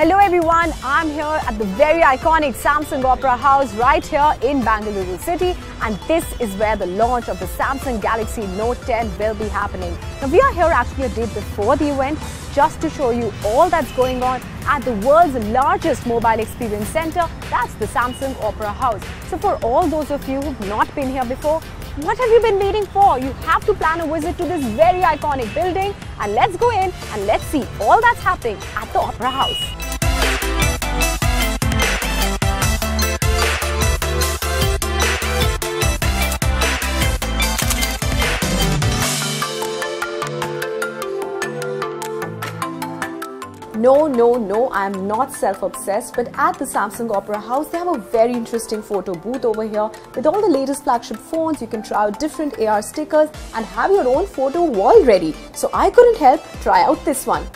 Hello everyone, I'm here at the very iconic Samsung Opera House right here in Bengaluru city, and this is where the launch of the Samsung Galaxy Note 10 will be happening. Now we are here actually a day before the event just to show you all that's going on at the world's largest mobile experience center, that's the Samsung Opera House. So for all those of you who've not been here before, what have you been waiting for? You have to plan a visit to this very iconic building, and let's go in and let's see all that's happening at the Opera House. No, I'm not self-obsessed, but at the Samsung Opera House, they have a very interesting photo booth over here with all the latest flagship phones. You can try out different AR stickers and have your own photo wall ready. So I couldn't help try out this one.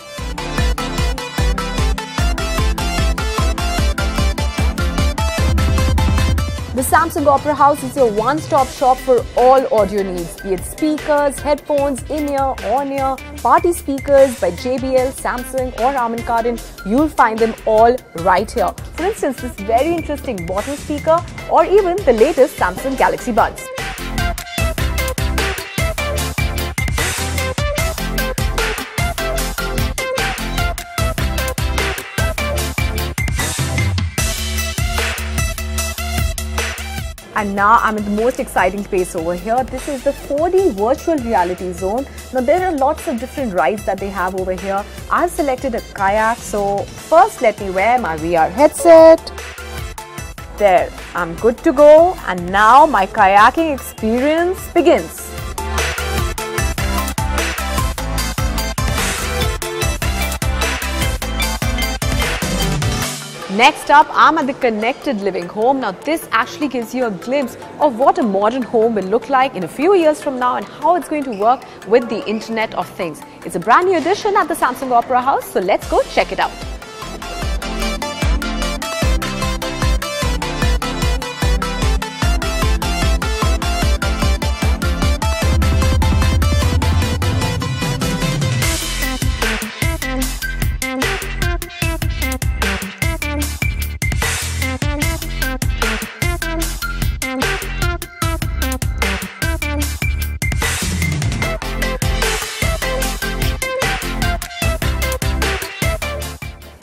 The Samsung Opera House is your one-stop shop for all audio needs, be it speakers, headphones, in-ear, on-ear, party speakers by JBL, Samsung or Raman Kardon. You'll find them all right here. For instance, this very interesting bottle speaker or even the latest Samsung Galaxy Buds. And now I'm in the most exciting place over here. This is the 4D virtual reality zone. Now there are lots of different rides that they have over here. I've selected a kayak, so first let me wear my VR headset. There, I'm good to go, and now my kayaking experience begins. Next up, I'm at the Connected Living Home. Now this actually gives you a glimpse of what a modern home will look like in a few years from now and how it's going to work with the Internet of Things. It's a brand new addition at the Samsung Opera House, so let's go check it out.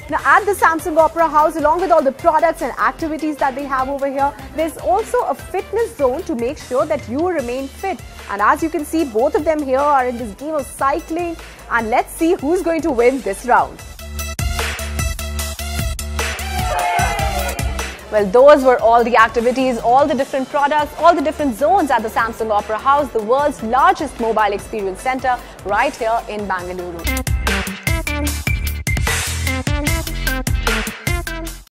Now at the Samsung Opera House, along with all the products and activities that they have over here, there's also a fitness zone to make sure that you remain fit. And as you can see, both of them here are in this game of cycling, and let's see who's going to win this round. Well, those were all the activities, all the different products, all the different zones at the Samsung Opera House, the world's largest mobile experience center right here in Bengaluru.